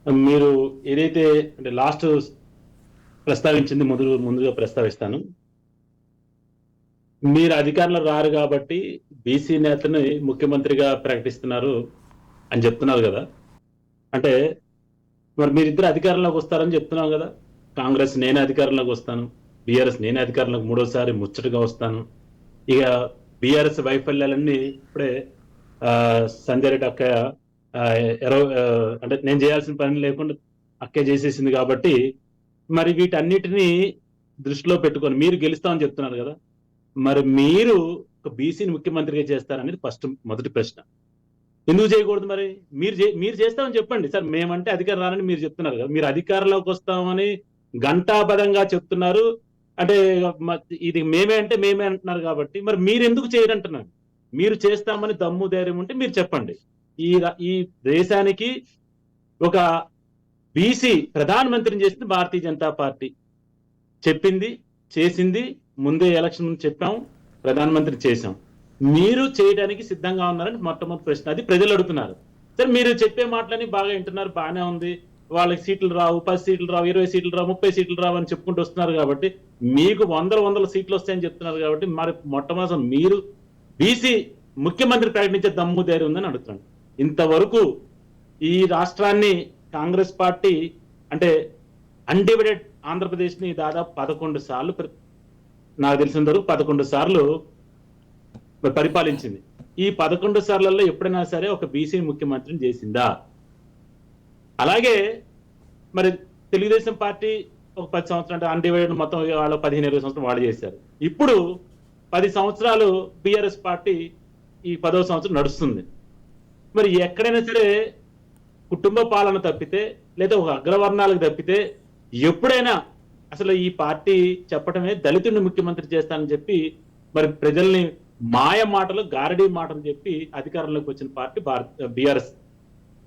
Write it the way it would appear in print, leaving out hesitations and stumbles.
మీరు ఏదైతే అంటే లాస్ట్ ప్రస్తావించింది ముందుగా ప్రస్తావిస్తాను. మీరు అధికారంలో రారు కాబట్టి బీసీ నేతని ముఖ్యమంత్రిగా ప్రకటిస్తున్నారు అని చెప్తున్నారు కదా. అంటే మరి మీరిద్దరు అధికారంలోకి వస్తారని చెప్తున్నాం కదా. కాంగ్రెస్ నేనే అధికారంలోకి వస్తాను, బీఆర్ఎస్ నేనే అధికారంలోకి మూడోసారి ముచ్చటగా వస్తాను. ఇక బీఆర్ఎస్ వైఫల్యాలన్నీ ఇప్పుడే ఆ, సంజయ్ రెడ్డి అక్క ఆ, అంటే నేను చేయాల్సిన పని లేకుండా అక్కే చేసేసింది కాబట్టి మరి వీటన్నిటిని దృష్టిలో పెట్టుకొని మీరు గెలుస్తామని చెప్తున్నారు కదా. మరి మీరు ఒక బీసీని ముఖ్యమంత్రిగా చేస్తారనేది మొదటి ప్రశ్న. ఎందుకు చేయకూడదు మరి? మీరు చేస్తామని చెప్పండి సార్. మేమంటే అధికారం రానని మీరు చెప్తున్నారు కదా. మీరు అధికారంలోకి వస్తామని ఘంటాపథంగా చెప్తున్నారు. అంటే ఇది మేమే అంటే మేమే అంటున్నారు కాబట్టి మరి మీరు ఎందుకు చేయరంటున్నారు? మీరు చేస్తామని దమ్ము ధైర్యం ఉంటే మీరు చెప్పండి. ఈ దేశానికి ఒక బీసీ ప్రధానమంత్రిని చేసింది భారతీయ జనతా పార్టీ. చెప్పింది, చేసింది. ముందే ఎలక్షన్ ముందు చెప్పాం, ప్రధానమంత్రి చేశాం. మీరు చేయడానికి సిద్ధంగా ఉన్నారని మొట్టమొదటి ప్రశ్న. అది ప్రజలు అడుగుతున్నారు. సరే, మీరు చెప్పే మాటలని బాగా వింటున్నారు, బాగానే ఉంది. వాళ్ళకి సీట్లు రావు, 10 సీట్లు రావు, 20 సీట్లు రావు, 30 సీట్లు రావు అని చెప్పుకుంటూ వస్తున్నారు కాబట్టి, మీకు వందల సీట్లు వస్తాయని చెప్తున్నారు కాబట్టి, మరి మొట్టమొదటి మీరు బీసీ ముఖ్యమంత్రి ప్రకటించే దమ్ము ధైర్యం ఉందని అడుగుతున్నాను. ఇంతవరకు ఈ రాష్ట్రాన్ని కాంగ్రెస్ పార్టీ అంటే అన్డివైడెడ్ ఆంధ్రప్రదేశ్ ని దాదాపు 11 సార్లు, నాకు తెలిసిన వరకు 11 సార్లు పరిపాలించింది. ఈ 11 సార్లలో ఎప్పుడైనా సరే ఒక బీసీ ముఖ్యమంత్రిని చేసిందా? అలాగే మరి తెలుగుదేశం పార్టీ ఒక 10 సంవత్సరాలు అంటే అన్డివైడెడ్ మొత్తం వాళ్ళు 15-20 సంవత్సరాలు వాళ్ళు చేశారు. ఇప్పుడు 10 సంవత్సరాలు బీఆర్ఎస్ పార్టీ ఈ 10వ సంవత్సరం నడుస్తుంది. మరి ఎక్కడైనా సరే కుటుంబ పాలన తప్పితే లేదా ఒక అగ్రవర్ణాలకు తప్పితే ఎప్పుడైనా అసలు ఈ పార్టీ చెప్పటమే దళితుడిని ముఖ్యమంత్రి చేస్తానని చెప్పి మరి ప్రజల్ని మాయ మాటలు, గారడీ మాటలు చెప్పి అధికారంలోకి వచ్చిన పార్టీ బీఆర్ఎస్.